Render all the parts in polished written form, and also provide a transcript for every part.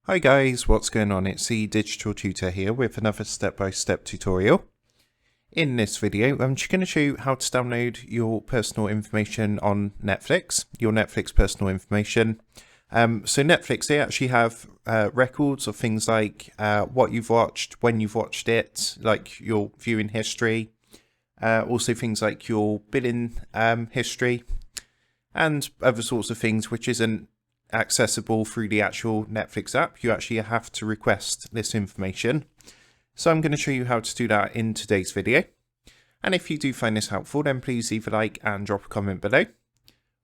Hi guys, what's going on? It's the Digital Tutor here with another step-by-step tutorial. In this video, I'm just going to show you how to download your personal information on Netflix, your Netflix personal information. So Netflix, they actually have records of things like what you've watched, when you've watched it, like your viewing history, also things like your billing history, and other sorts of things which isn't accessible through the actual Netflix app. You actually have to request this information. So I'm going to show you how to do that in today's video. And if you do find this helpful, then please leave a like and drop a comment below.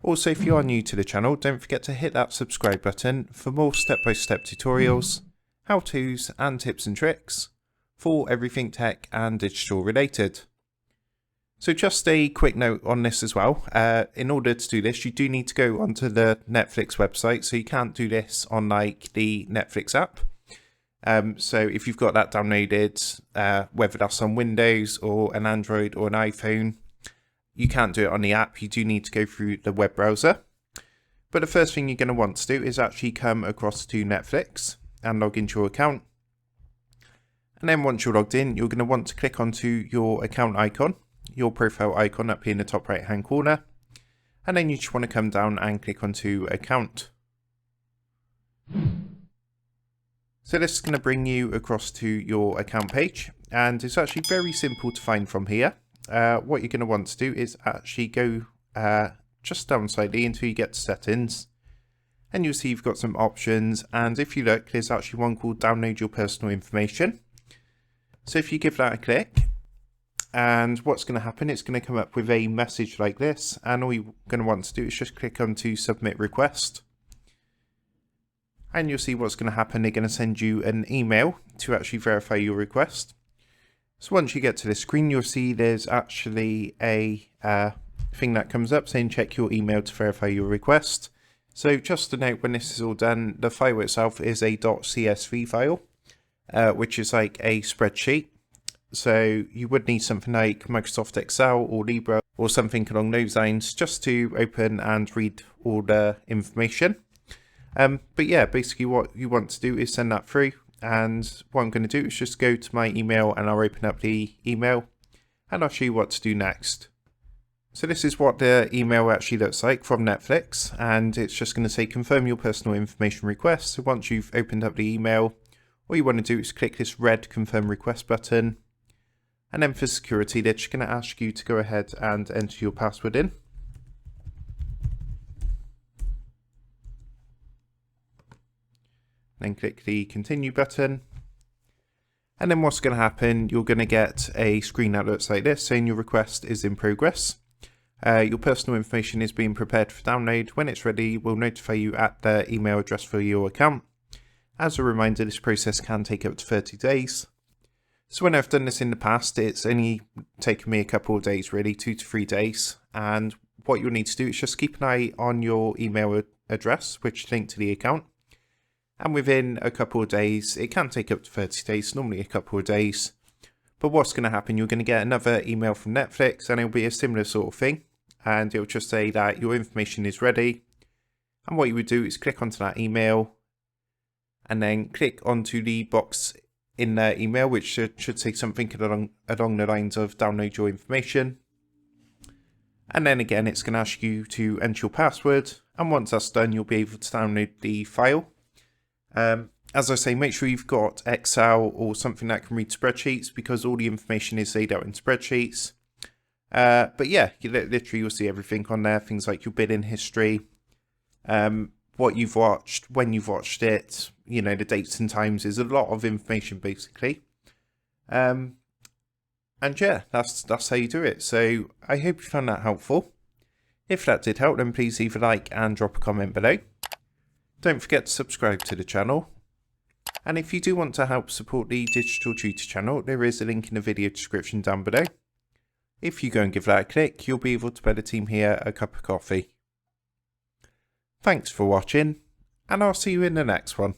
Also, if you are new to the channel, don't forget to hit that subscribe button for more step-by-step tutorials, how-tos and tips and tricks for everything tech and digital related. So just a quick note on this as well. In order to do this, you do need to go onto the Netflix website. So you can't do this on like the Netflix app. So if you've got that downloaded, whether that's on Windows or an Android or an iPhone, you can't do it on the app. You do need to go through the web browser. But the first thing you're going to want to do is actually come across to Netflix and log into your account. And then once you're logged in, you're going to want to click onto your account icon, your profile icon up here in the top right hand corner, and then you just want to come down and click onto account. So this is going to bring you across to your account page, and it's actually very simple to find from here. What you're going to want to do is actually go just down slightly until you get to settings, and you'll see you've got some options, and if you look, there's actually one called download your personal information. So if you give that a click, and what's going to happen, it's going to come up with a message like this, and all you're going to want to do is just click on to submit request. And you'll see what's going to happen. They're going to send you an email to actually verify your request. So once you get to this screen, you'll see there's actually a thing that comes up saying check your email to verify your request. So just to note, when this is all done, the file itself is a .csv file, which is like a spreadsheet. So you would need something like Microsoft Excel or Libra or something along those lines just to open and read all the information. But yeah, basically what you want to do is send that through, and what I'm going to do is just go to my email and I'll open up the email and I'll show you what to do next. So this is what the email actually looks like from Netflix, and it's just going to say confirm your personal information request. So once you've opened up the email, all you want to do is click this red confirm request button. And then for security, they're just going to ask you to go ahead and enter your password in. Then click the continue button. And then what's going to happen, you're going to get a screen that looks like this saying your request is in progress. Your personal information is being prepared for download. When it's ready, we'll notify you at the email address for your account. As a reminder, this process can take up to 30 days. So when I've done this in the past, it's only taken me a couple of days, really, 2 to 3 days. And what you'll need to do is just keep an eye on your email address, which is linked to the account. And within a couple of days, it can take up to 30 days, normally a couple of days. But what's going to happen, you're going to get another email from Netflix, and it'll be a similar sort of thing. And it'll just say that your information is ready. And what you would do is click onto that email, and then click onto the box in the email, which should say something along the lines of download your information. And then again, it's going to ask you to enter your password. And once that's done, you'll be able to download the file. As I say, make sure you've got Excel or something that can read spreadsheets, because all the information is laid out in spreadsheets. But yeah, literally you'll see everything on there. Things like your bidding history, what you've watched, when you've watched it, you know, the dates and times. Is a lot of information basically. And yeah, that's how you do it. So I hope you found that helpful. If that did help, then please leave a like and drop a comment below. Don't forget to subscribe to the channel. And if you do want to help support the Digital Tutor channel, there is a link in the video description down below. If you go and give that a click, you'll be able to buy the team here a cup of coffee. Thanks for watching, and I'll see you in the next one.